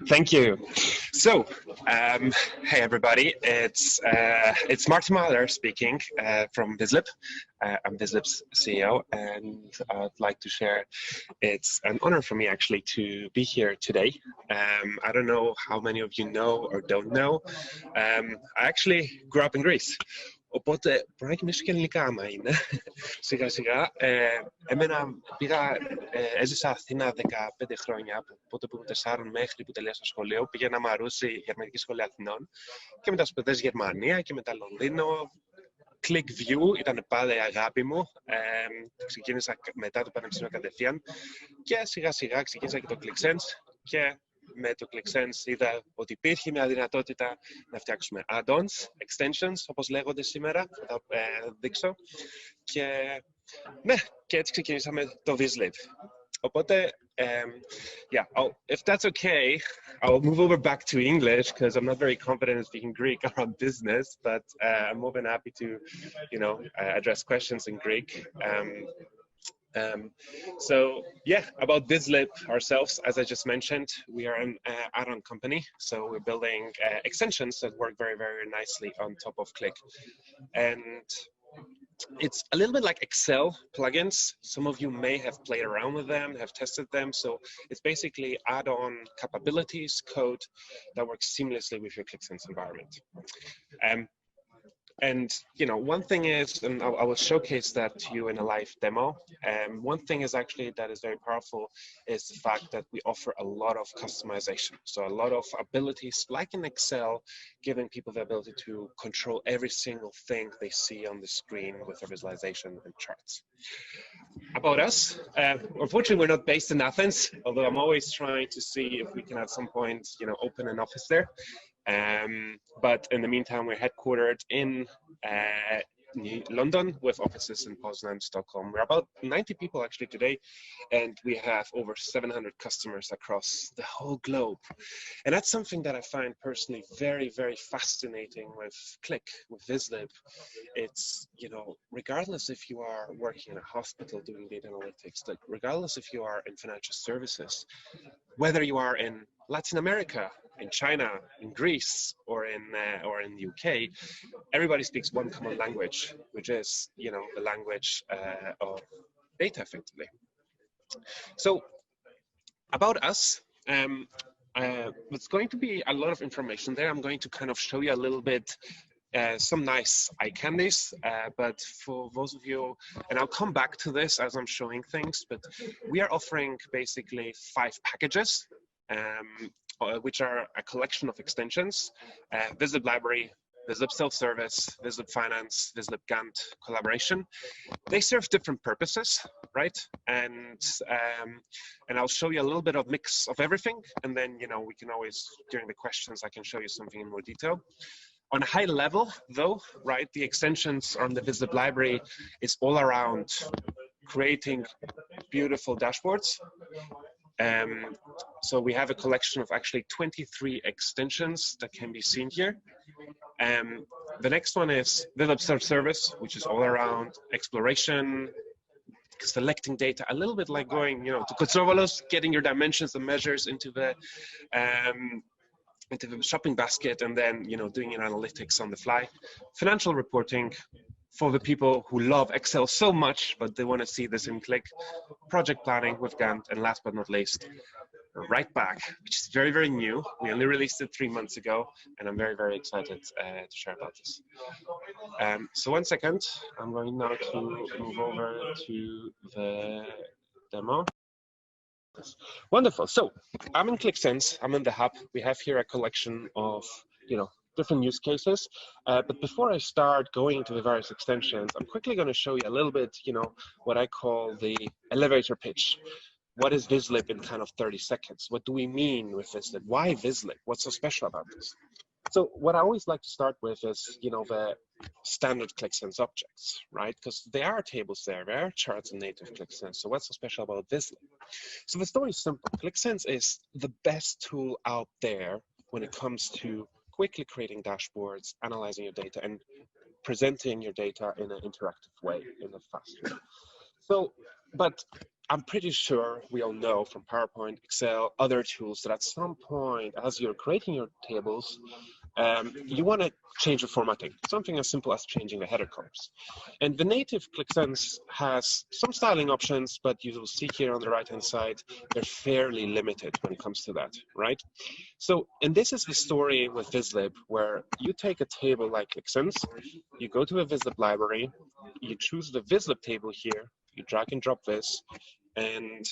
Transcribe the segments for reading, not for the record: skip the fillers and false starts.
Thank you. So, hey everybody, it's Martin Mahler speaking from Vizlib. I'm Vizlib's CEO, and I'd like to share. It's an honor for me actually to be here today. I don't know how many of you know or don't know. I actually grew up in Greece. Οπότε, μπορεί και και ελληνικά άμα είναι, σιγά σιγά. Εμένα έζησα Αθήνα 15 χρόνια, από πότε που ήμουν 4 μέχρι που τελείωσα το σχολείο. Πήγαινα Μαρούσι, Γερμανική Σχολή Αθηνών, και μετά σπουδές Γερμανία και μετά Λονδίνο. Click View ήταν πάντα η αγάπη μου. Ξεκίνησα μετά το πανεπιστήμιο κατευθείαν και σιγά σιγά ξεκίνησα και το ClickSense και με το ClickSense είδα ότι υπήρχε μια δυνατότητα να φτιάξουμε add-ons, extensions, όπως λέγονται σήμερα, θα τα δείξω. Και ναι, και έτσι ξεκινήσαμε το Vizlib. Οπότε, yeah, if that's okay, I'll move over back to English because I'm not very confident in speaking Greek around business, but I'm more than happy to, address questions in Greek. So yeah, about Vizlib ourselves, as I just mentioned, we are an add-on company. So we're building extensions that work very, very nicely on top of Click. And it's a little bit like Excel plugins. Some of you may have played around with them, have tested them. So it's basically add-on capabilities, code that works seamlessly with your ClickSense environment. And one thing is, and I will showcase that to you in a live demo. One thing is actually that is very powerful is the fact that we offer a lot of customization. So a lot of abilities, like in Excel, giving people the ability to control every single thing they see on the screen with their visualization and charts. About us, unfortunately, we're not based in Athens, although I'm always trying to see if we can at some point, open an office there. But in the meantime, we're headquartered in London with offices in Poznan, Stockholm. We're about 90 people actually today, and we have over 700 customers across the whole globe. And that's something that I find personally very, very fascinating with Click, with Vizlib. It's, regardless if you are working in a hospital doing data analytics, like regardless if you are in financial services, whether you are in Latin America, in China, in Greece, or in the UK, everybody speaks one common language, which is, the language of data, effectively. So, about us, it's going to be a lot of information there. I'm going to kind of show you a little bit some nice eye candies, but for those of you, and I'll come back to this as I'm showing things, but we are offering basically 5 packages, which are a collection of extensions: Vizlib Library, Vizlib Self-Service, Vizlib Finance, Vizlib Gantt Collaboration. They serve different purposes, right? And I'll show you a little bit of mix of everything, and then we can always, during the questions, I can show you something in more detail. On a high level, though, right, the extensions on the Vizlib Library is all around creating beautiful dashboards. So we have a collection of actually 23 extensions that can be seen here. The next one is Vizlib Self-Service, which is all around exploration, selecting data, a little bit like going, to Kosovolos, getting your dimensions and measures into the shopping basket, and then, doing your analytics on the fly. Financial reporting, for the people who love Excel so much, but they want to see this in Click. Project planning with Gantt, and last but not least, Right Back, which is very, very new. We only released it 3 months ago, and I'm very, very excited to share about this. So 1 second, I'm going now to move over to the demo. Wonderful. So I'm in ClickSense. I'm in the hub. We have here a collection of, different use cases. But before I start going into the various extensions, I'm quickly going to show you a little bit, what I call the elevator pitch. What is Vizlib in kind of 30 seconds? What do we mean with Vizlib? Why Vizlib? What's so special about this? So what I always like to start with is, the standard ClickSense objects, right? Because there are tables there are charts in native ClickSense. So what's so special about Vizlib? So the story is simple. ClickSense is the best tool out there when it comes to quickly creating dashboards, analyzing your data, and presenting your data in an interactive way, in a fast way. So, but I'm pretty sure we all know from PowerPoint, Excel, other tools that at some point, as you're creating your tables, you want to change the formatting, something as simple as changing the header colors. And the native ClickSense has some styling options, but you will see here on the right-hand side, they're fairly limited when it comes to that, right? So, and this is the story with Vizlib, where you take a table like ClickSense, you go to a Vizlib library, you choose the Vizlib table here, you drag and drop this, and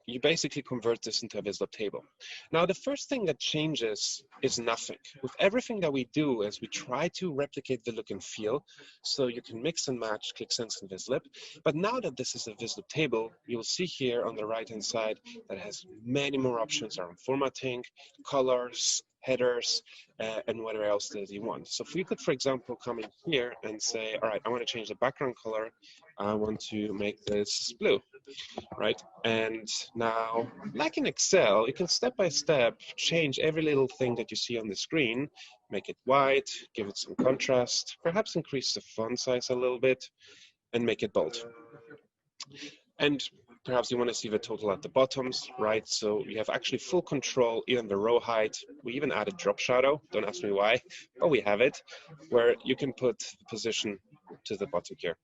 you basically convert this into a Vizlib table. Now, the first thing that changes is nothing. With everything that we do is we try to replicate the look and feel, so you can mix and match ClickSense and Vizlib. But now that this is a Vizlib table, you'll see here on the right-hand side that has many more options around formatting, colors, headers, and whatever else that you want. So if we could, for example, come in here and say, all right, I want to change the background color. I want to make this blue, right? And now, like in Excel, you can step by step change every little thing that you see on the screen, make it white, give it some contrast, perhaps increase the font size a little bit, and make it bold. And perhaps you want to see the total at the bottoms, right? So you have actually full control, even the row height. We even added drop shadow, don't ask me why, but we have it, where you can put the position to the bottom here.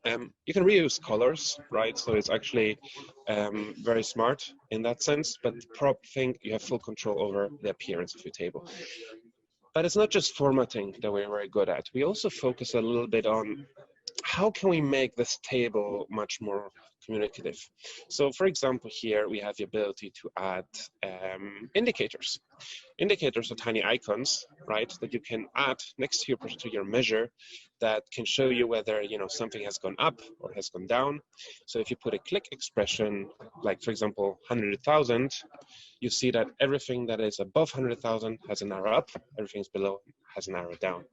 You can reuse colors, right? So it's actually very smart in that sense, but the prop thing, you have full control over the appearance of your table. But it's not just formatting that we're very good at. We also focus a little bit on how can we make this table much more communicative? So for example, here we have the ability to add indicators. Indicators are tiny icons, right, that you can add next to your measure that can show you whether something has gone up or has gone down. So if you put a click expression, like for example 100,000, you see that everything that is above 100,000 has an arrow up, everything below has an arrow down.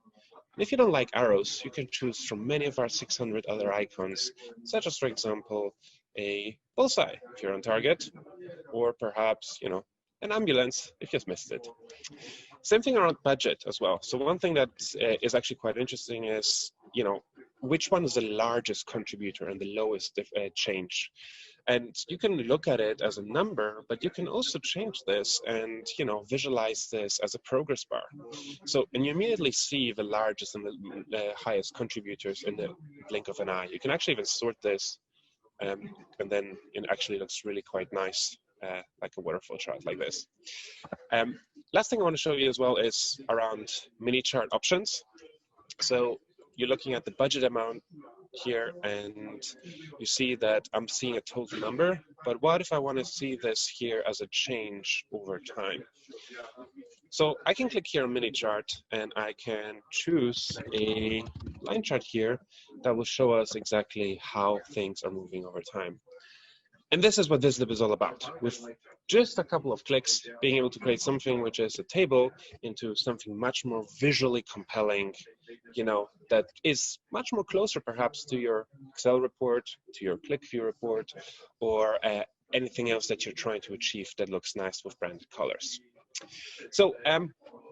And if you don't like arrows, you can choose from many of our 600 other icons, such as, for example, a bullseye if you're on target, or perhaps, an ambulance if you've missed it. Same thing around budget as well. So one thing that is actually quite interesting is, which one is the largest contributor and the lowest change? And you can look at it as a number, but you can also change this and, visualize this as a progress bar. So, and you immediately see the largest and the highest contributors in the blink of an eye. You can actually even sort this, and then it actually looks really quite nice, like a waterfall chart like this. Last thing I want to show you as well is around mini chart options. So you're looking at the budget amount here, and you see that I'm seeing a total number, but what if I want to see this here as a change over time? So I can click here on mini chart, and I can choose a line chart here that will show us exactly how things are moving over time. And this is what Vizlib is all about. With just a couple of clicks, being able to create something which is a table into something much more visually compelling, that is much more closer perhaps to your Excel report, to your ClickView report, or anything else that you're trying to achieve that looks nice with branded colors. So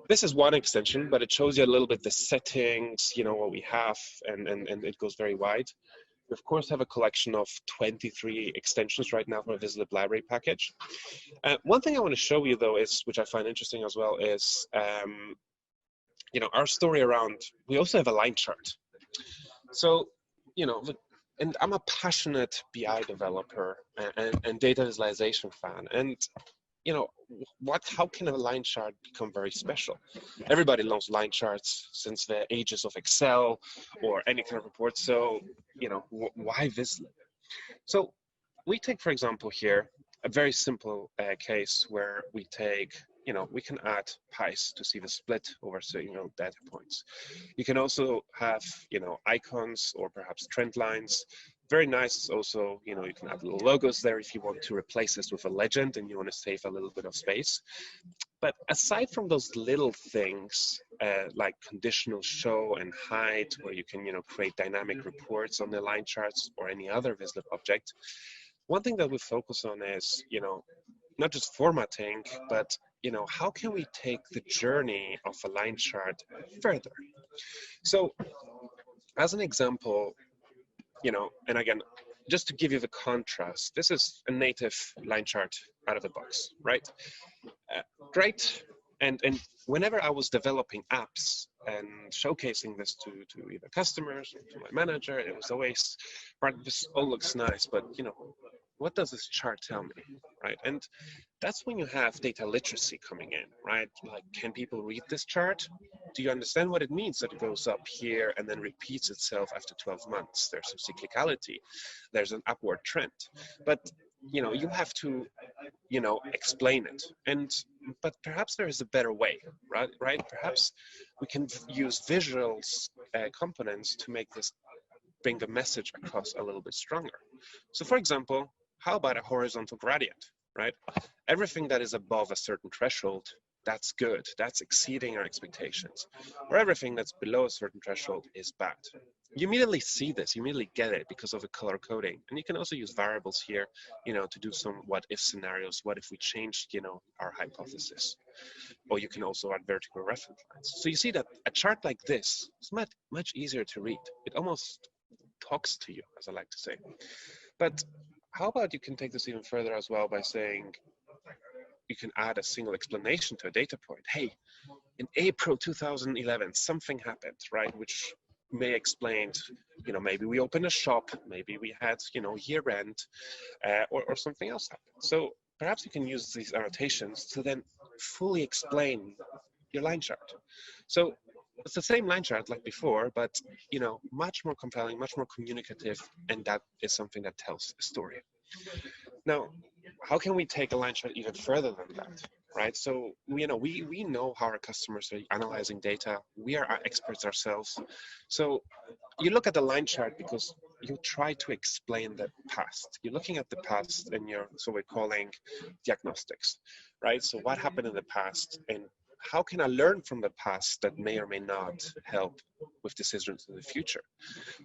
this is one extension, but it shows you a little bit the settings, what we have, and it goes very wide. We, of course, have a collection of 23 extensions right now for a Vizlib library package. One thing I want to show you, though, is, which I find interesting as well, is our story around, we also have a line chart. So, and I'm a passionate BI developer and data visualization fan. And how can a line chart become very special? Everybody loves line charts since the ages of Excel or any kind of report. So, why Vizlib? So we take, for example, here, a very simple case where we take, we can add pies to see the split over single data points. You can also have, icons or perhaps trend lines. Very nice is also, you can add little logos there if you want to replace this with a legend and you want to save a little bit of space. But aside from those little things, like conditional show and hide, where you can, create dynamic reports on the line charts or any other Vizlib object, one thing that we focus on is, not just formatting, but, how can we take the journey of a line chart further? So as an example, and again, just to give you the contrast, this is a native line chart out of the box, right? Great. And whenever I was developing apps and showcasing this to either customers or to my manager, it was always, right, this all looks nice, but what does this chart tell me, right? And that's when you have data literacy coming in, right? Like, can people read this chart? Do you understand what it means that it goes up here and then repeats itself after 12 months? There's some cyclicality, there's an upward trend, but you have to explain it. But perhaps there is a better way, right? Perhaps we can use visuals components to make this, bring the message across a little bit stronger. So for example, how about a horizontal gradient, right? Everything that is above a certain threshold, that's good, that's exceeding our expectations. Or everything that's below a certain threshold is bad. You immediately see this, you immediately get it because of the color coding. And you can also use variables here, to do some what if scenarios. What if we changed, our hypothesis? Or you can also add vertical reference lines. So you see that a chart like this is much easier to read. It almost talks to you, as I like to say. But how about you can take this even further as well by saying, you can add a single explanation to a data point. Hey, in April 2011, something happened, right? Which may explain, maybe we opened a shop, maybe we had, year end, or something else happened. So perhaps you can use these annotations to then fully explain your line chart. So it's the same line chart like before, but, much more compelling, much more communicative, and that is something that tells a story. Now, how can we take a line chart even further than that, right? So, we know how our customers are analyzing data. We are experts ourselves. So you look at the line chart because you try to explain the past. You're looking at the past and so we're calling diagnostics, right? So what happened in the past and how can I learn from the past that may or may not help with decisions in the future?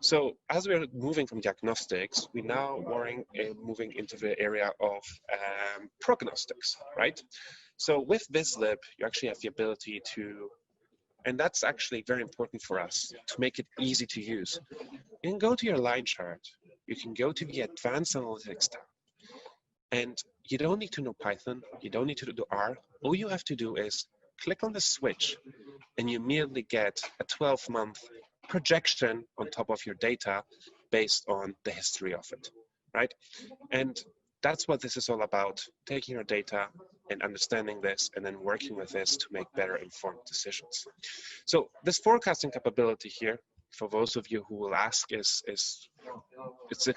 So as we're moving from diagnostics, we now are moving into the area of prognostics, right? So with Vizlib, you actually have the ability to, and that's actually very important for us, to make it easy to use. You can go to your line chart, you can go to the advanced analytics tab, and you don't need to know Python, you don't need to do R. All you have to do is click on the switch and you immediately get a 12-month projection on top of your data based on the history of it, right? And that's what this is all about, taking your data and understanding this and then working with this to make better informed decisions. So this forecasting capability here, for those of you who will ask, it's the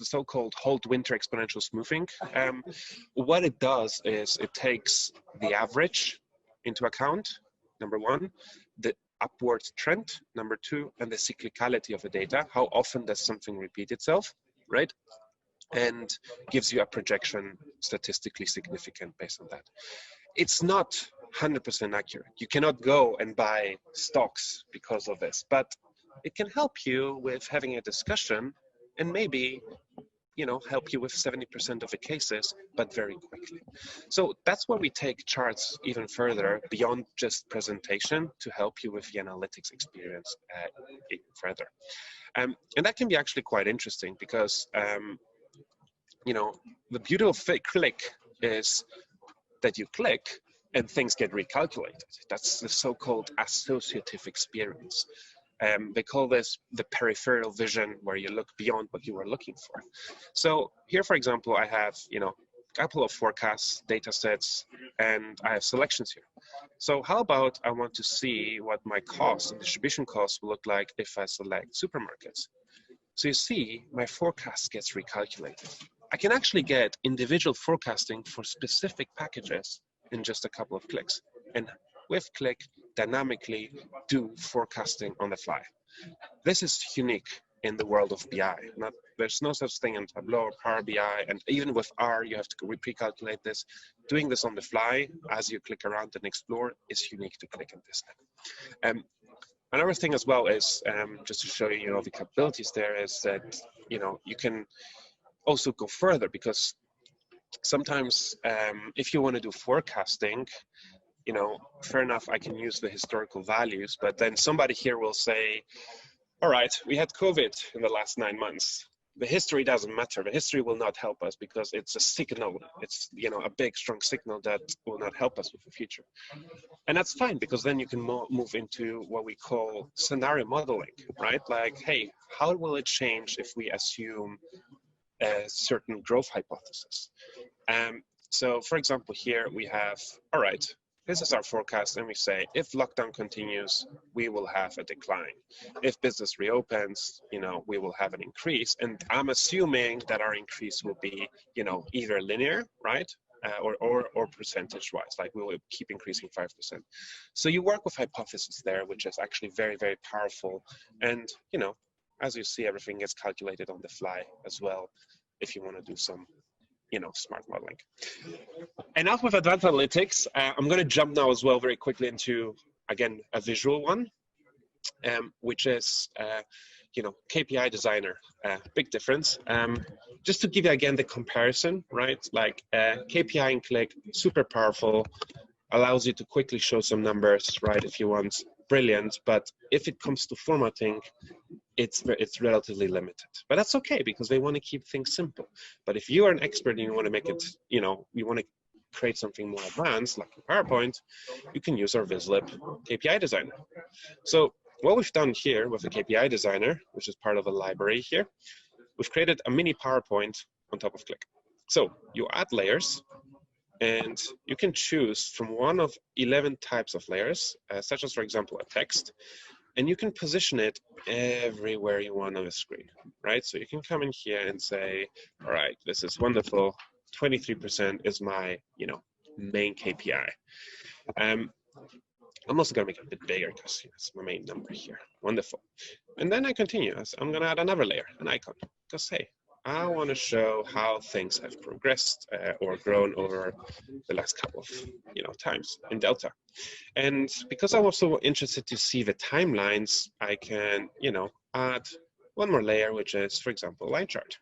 so-called hold winter exponential smoothing. What it does is it takes the average into account, number one, the upward trend, number two, and the cyclicality of the data. How often does something repeat itself, right? And gives you a projection statistically significant based on that. It's not 100% accurate. You cannot go and buy stocks because of this, but it can help you with having a discussion and maybe help you with 70% of the cases, but very quickly. So that's where we take charts even further beyond just presentation to help you with the analytics experience even further. And that can be actually quite interesting because, the beauty of click is that you click and things get recalculated. That's the so-called associative experience. They call this the peripheral vision, where you look beyond what you were looking for. So here, for example, I have, a couple of forecasts, data sets, and I have selections here. So how about I want to see what my cost and distribution costs will look like if I select supermarkets. So you see, my forecast gets recalculated. I can actually get individual forecasting for specific packages in just a couple of clicks. And with click, dynamically do forecasting on the fly. This is unique in the world of BI. There's no such thing in Tableau or Power BI, and even with R, you have to pre-calculate this. Doing this on the fly as you click around and explore is unique to click in this step. Another thing as well is, just to show you, the capabilities there, is that, you can also go further, because sometimes if you want to do forecasting, fair enough, I can use the historical values, but then somebody here will say, all right, we had COVID in the last 9 months. the history doesn't matter. The history will not help us because it's a signal. It's, you know, a big, strong signal that will not help us with the future. And that's fine, because then you can move into what we call scenario modeling, right? Like, hey, how will it change if we assume a certain growth hypothesis? So for example, here we have, all right, this is our forecast, and we say, if lockdown continues, we will have a decline. If business reopens, you know, we will have an increase. And I'm assuming that our increase will be, you know, either linear, right? Or percentage-wise, like we will keep increasing 5%. So you work with hypothesis there, which is actually very, very powerful. And, you know, as you see, everything gets calculated on the fly as well, if you want to do some, you know, smart modeling. Enough with advanced analytics. I'm going to jump now as well very quickly into, again, a visual one, which is, you know, KPI designer. Big difference. Just to give you again the comparison, right? Like KPI and Click, super powerful, allows you to quickly show some numbers, right? If you want, brilliant. But if it comes to formatting, it's relatively limited. But that's okay, because they want to keep things simple. But if you are an expert and you want to make it, you know, you want to create something more advanced, like in PowerPoint, you can use our Vizlib KPI designer. So what we've done here with the KPI designer, which is part of a library here, we've created a mini PowerPoint on top of Click. So you add layers, and you can choose from one of 11 types of layers, such as, for example, a text, and you can position it everywhere you want on the screen, right? So you can come in here and say, all right, this is wonderful. 23% is my, you know, main KPI. I'm also gonna make it a bit bigger because it's my main number here. Wonderful. And then I continue. I'm gonna add another layer, an icon, because hey, I want to show how things have progressed or grown over the last couple of, you know, times in Delta. And because I'm also interested to see the timelines, I can, you know, add one more layer, which is, for example, line chart.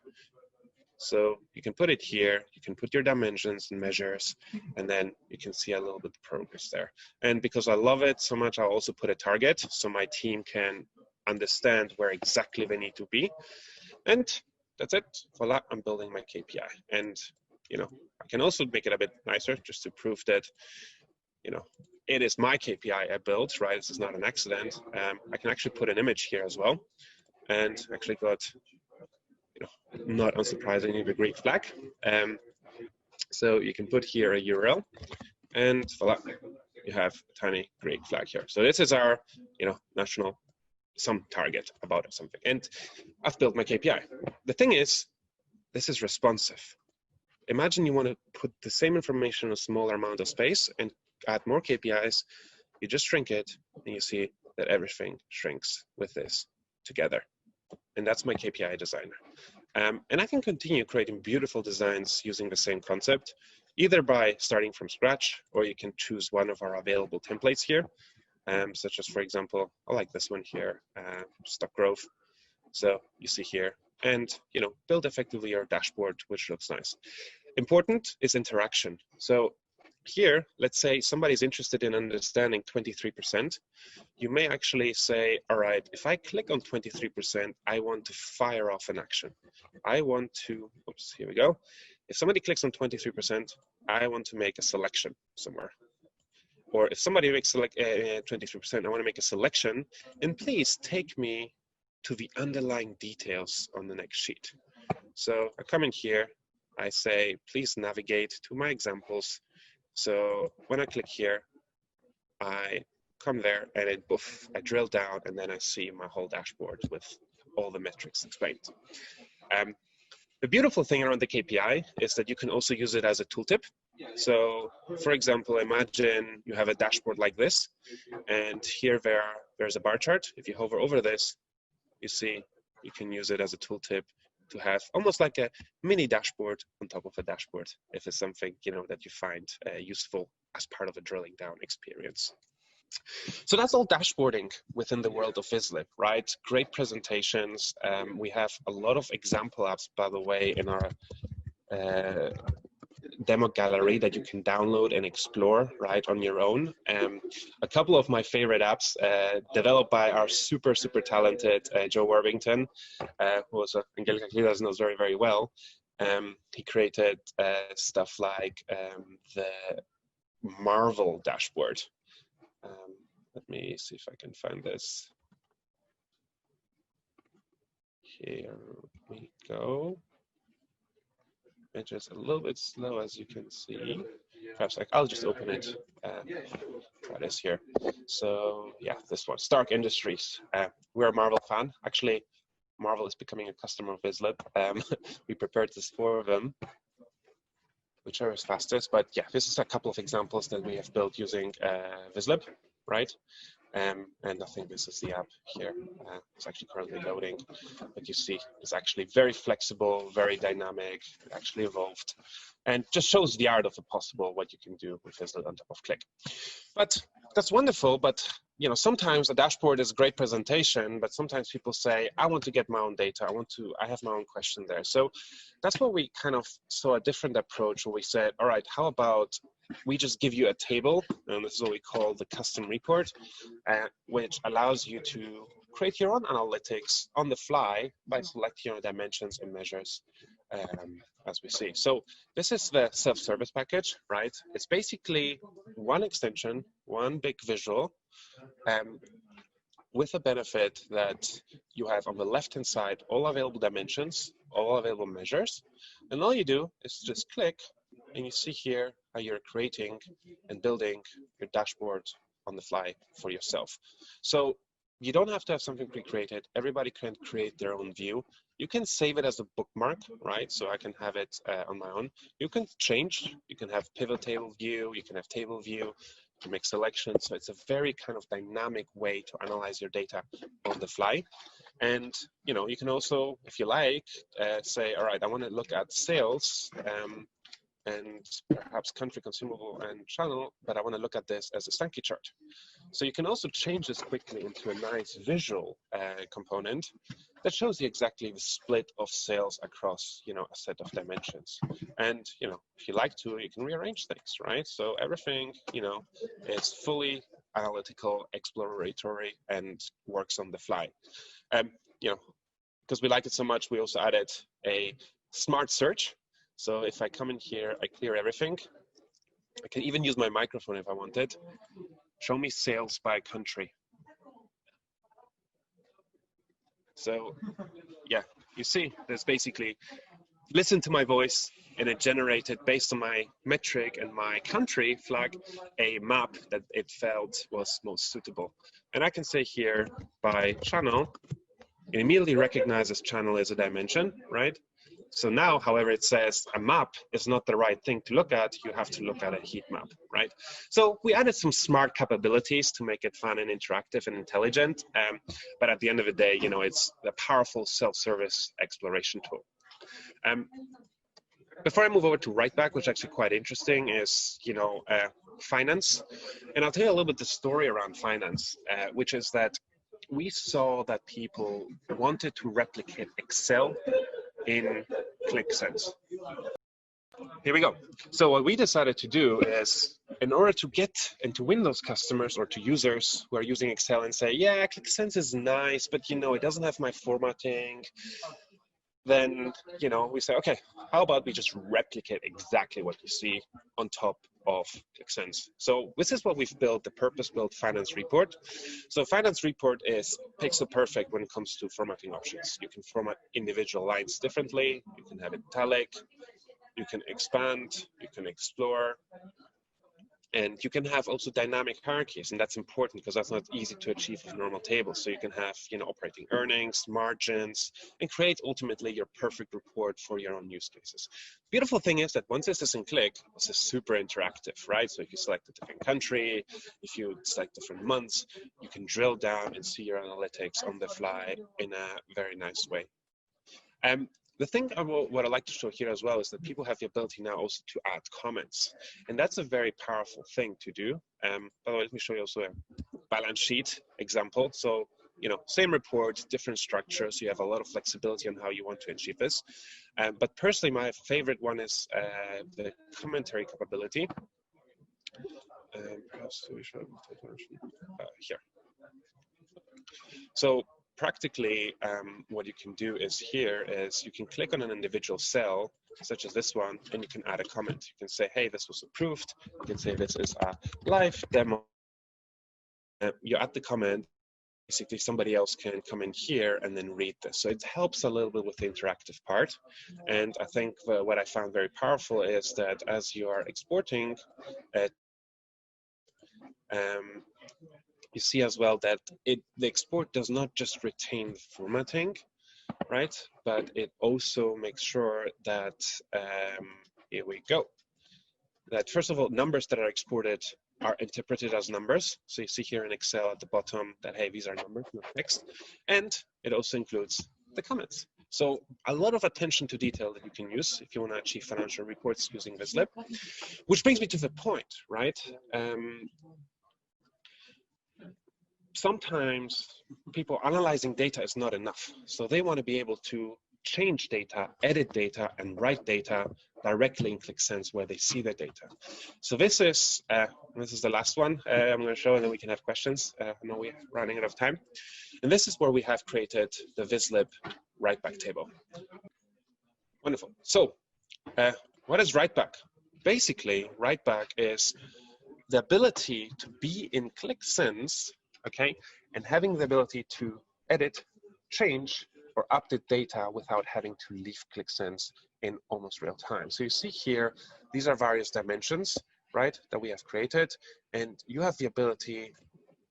So you can put it here, you can put your dimensions and measures, and then you can see a little bit of progress there. And because I love it so much, I'll also put a target so my team can understand where exactly they need to be. And that's it. Voila, I'm building my KPI. And, you know, I can also make it a bit nicer just to prove that, you know, it is my KPI I built, right? This is not an accident. I can actually put an image here as well, and actually got, you know, not unsurprisingly, the Greek flag. So you can put here a URL, and voila, you have a tiny Greek flag here. So this is our, you know, national some target about something, and I've built my KPI. The thing is, this is responsive. Imagine you want to put the same information in a smaller amount of space and add more KPIs. You just shrink it, and you see that everything shrinks with this together. And that's my KPI designer. And I can continue creating beautiful designs using the same concept, either by starting from scratch, or you can choose one of our available templates here. Such as, for example, I like this one here, stock growth. So you see here, and, you know, build effectively your dashboard, which looks nice. Important is interaction. So here, let's say somebody's interested in understanding 23%. You may actually say, all right, if I click on 23%, I want to fire off an action. I want to, oops, here we go. If somebody clicks on 23%, I want to make a selection somewhere. Or if somebody makes 23%, I want to make a selection, and please take me to the underlying details on the next sheet. So I come in here, I say, please navigate to my examples. So when I click here, I come there, and it, poof, I drill down, and then I see my whole dashboard with all the metrics explained. The beautiful thing around the KPI is that you can also use it as a tooltip. So, for example, imagine you have a dashboard like this, and here there's a bar chart. If you hover over this, you see you can use it as a tooltip to have almost like a mini dashboard on top of a dashboard, if it's something, you know, that you find useful as part of a drilling down experience. So that's all dashboarding within the world of Vizlib, right? Great presentations. We have a lot of example apps, by the way, in our demo gallery that you can download and explore right on your own. A couple of my favorite apps developed by our super talented Joe Worthington, who was Angelica Klidas knows very, very well. He created stuff like the Marvel dashboard. Let me see if I can find this. Here we go. It's just a little bit slow, as you can see. Perhaps I'll just open it and try this here. So yeah, this one, Stark Industries. We're a Marvel fan. Actually, Marvel is becoming a customer of Vizlib. We prepared this for them, whichever is fastest. But yeah, this is a couple of examples that we have built using Vizlib, right? And I think this is the app here. It's actually currently loading, but you see it's actually very flexible, very dynamic. It actually evolved, and just shows the art of the possible, what you can do with Vizlib on top of Click. But that's wonderful. But you know, sometimes a dashboard is a great presentation, but sometimes people say, I want to get my own data. I have my own question there. So that's where we kind of saw a different approach, where we said, all right, how about we just give you a table, and this is what we call the custom report, which allows you to create your own analytics on the fly by selecting your dimensions and measures, as we see. So this is the self-service package, right? It's basically one extension, one big visual, with a benefit that you have on the left-hand side all available dimensions, all available measures, and all you do is just click, and you see here how you're creating and building your dashboard on the fly for yourself. So you don't have to have something pre-created. Everybody can create their own view. You can save it as a bookmark, right? So I can have it on my own. You can change. You can have pivot table view. You can have table view. You can make selections. So it's a very kind of dynamic way to analyze your data on the fly. And you know, you can also, if you like, say, all right, I want to look at sales. And perhaps country, consumable, and channel, but I want to look at this as a Sankey chart. So you can also change this quickly into a nice visual component that shows you exactly the split of sales across, you know, a set of dimensions. And, you know, if you like to, you can rearrange things, right? So everything, you know, is fully analytical, exploratory, and works on the fly. You know, because we like it so much, we also added a smart search. So if I come in here, I clear everything. I can even use my microphone if I wanted. Show me sales by country. So yeah, you see, there's basically, listen to my voice, and it generated, based on my metric and my country flag, a map that it felt was most suitable. And I can say here by channel, it immediately recognizes channel as a dimension, right? So now, however, it says a map is not the right thing to look at. You have to look at a heat map, right? So we added some smart capabilities to make it fun and interactive and intelligent. But at the end of the day, you know, it's a powerful self-service exploration tool. Before I move over to Writeback, which is actually quite interesting, is, you know, finance. And I'll tell you a little bit the story around finance, which is that we saw that people wanted to replicate Excel in ClickSense. Here we go. So what we decided to do is, in order to get and to win those customers or to users who are using Excel and say, yeah, ClickSense is nice, but you know, it doesn't have my formatting, then, you know, we say, okay, how about we just replicate exactly what you see on top of ClickSense. So this is what we've built, the purpose-built finance report. So finance report is pixel perfect when it comes to formatting options. You can format individual lines differently. You can have italic, you can expand, you can explore, and you can have also dynamic hierarchies, and that's important because that's not easy to achieve with normal tables. So you can have, you know, operating earnings, margins, and create ultimately your perfect report for your own use cases. Beautiful thing is that once this is in Click, this is super interactive, right? So if you select a different country, if you select different months, you can drill down and see your analytics on the fly in a very nice way. The thing what I like to show here as well is that people have the ability now also to add comments. And that's a very powerful thing to do. By the way, let me show you also a balance sheet example. So same report, different structure, so you have a lot of flexibility on how you want to achieve this. But personally, my favorite one is the commentary capability. Perhaps we should here. So practically, what you can do is you can click on an individual cell, such as this one, and you can add a comment. You can say, hey, this was approved. You can say this is a live demo. You add the comment. Basically, somebody else can come in here and then read this. So it helps a little bit with the interactive part. And I think what I found very powerful is that as you are exporting, you see as well that the export does not just retain the formatting, right? But it also makes sure that, here we go, that first of all, numbers that are exported are interpreted as numbers. So you see here in Excel at the bottom that, hey, these are numbers, not text. And it also includes the comments. So a lot of attention to detail that you can use if you want to achieve financial reports using Vizlib. Which brings me to the point, right? Sometimes people analyzing data is not enough. So they want to be able to change data, edit data, and write data directly in ClickSense where they see the data. So this is the last one I'm going to show, and then we can have questions. I know we're running out of time. And this is where we have created the Vizlib write-back table. Wonderful. So what is write-back? Basically, write-back is the ability to be in ClickSense, okay, and having the ability to edit, change, or update data without having to leave ClickSense in almost real time. So you see here, these are various dimensions, right, that we have created, and you have the ability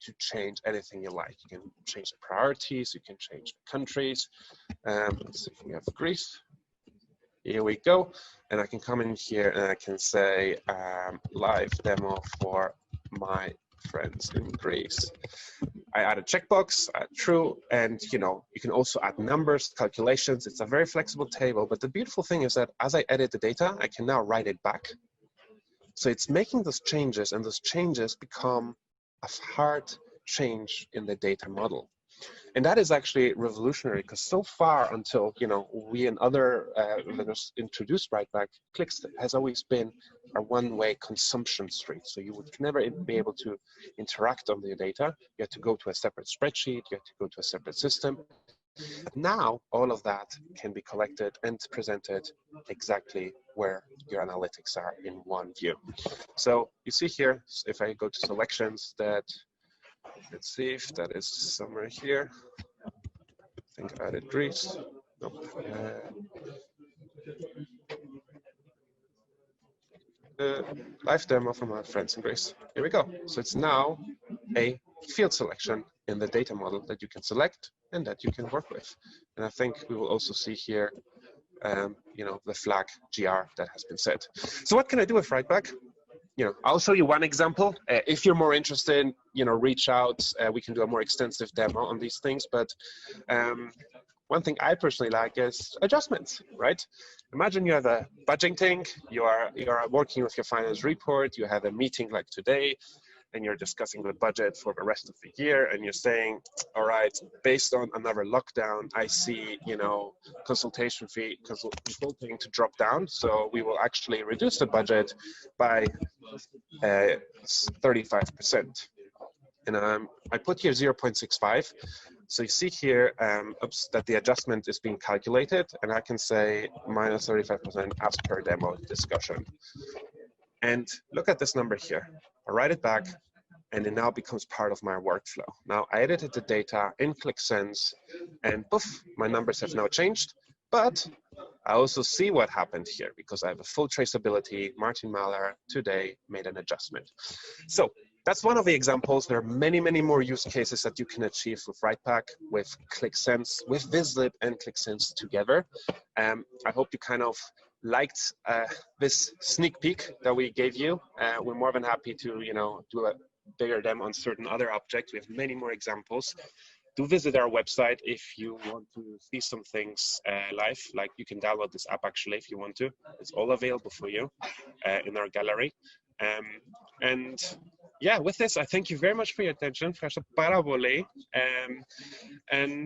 to change anything you like. You can change the priorities, you can change the countries. Let's see if we have Greece. Here we go, and I can come in here and I can say live demo for my friends in Greece. I add a checkbox, true, and you can also add numbers, calculations. It's a very flexible table, but the beautiful thing is that as I edit the data, I can now write it back. So it's making those changes, and those changes become a hard change in the data model. And that is actually revolutionary, because so far until we and other vendors introduced write-back, Clicks has always been a one-way consumption street. So you would never be able to interact on the data. You had to go to a separate spreadsheet. You had to go to a separate system. But now all of that can be collected and presented exactly where your analytics are in one view. So you see here, if I go to selections, that let's see if that is somewhere here. I think I added Greece. Nope. Live demo from my friends in Greece. Here we go. So it's now a field selection in the data model that you can select and that you can work with. And I think we will also see here, the flag GR that has been set. So what can I do with write-back? I'll show you one example. If you're more interested, reach out. We can do a more extensive demo on these things. But one thing I personally like is adjustments, right? Imagine you have a budgeting, you are working with your finance report, you have a meeting like today, and you're discussing the budget for the rest of the year, and you're saying, all right, based on another lockdown, I see, consultation fee, consulting to drop down, so we will actually reduce the budget by 35%. And I put here 0.65. So you see here that the adjustment is being calculated, and I can say minus 35% as per demo discussion. And look at this number here. I write it back, and it now becomes part of my workflow. Now I edited the data in ClickSense, and poof, my numbers have now changed. But I also see what happened here because I have a full traceability. Martin Mahler today made an adjustment. So that's one of the examples. There are many, many more use cases that you can achieve with write-back, with ClickSense, with Vizlib and ClickSense together. I hope you kind of liked this sneak peek that we gave you. We're more than happy to, do a bigger demo on certain other objects. We have many more examples. Do visit our website if you want to see some things live. Like you can download this app actually if you want to. It's all available for you in our gallery. And yeah, with this, I thank you very much for your attention. Ευχαριστώ πάρα πολύ. And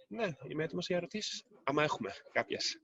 ναι, οι έτοιμες για ερωτήσεις. Άμα έχουμε κάποιες.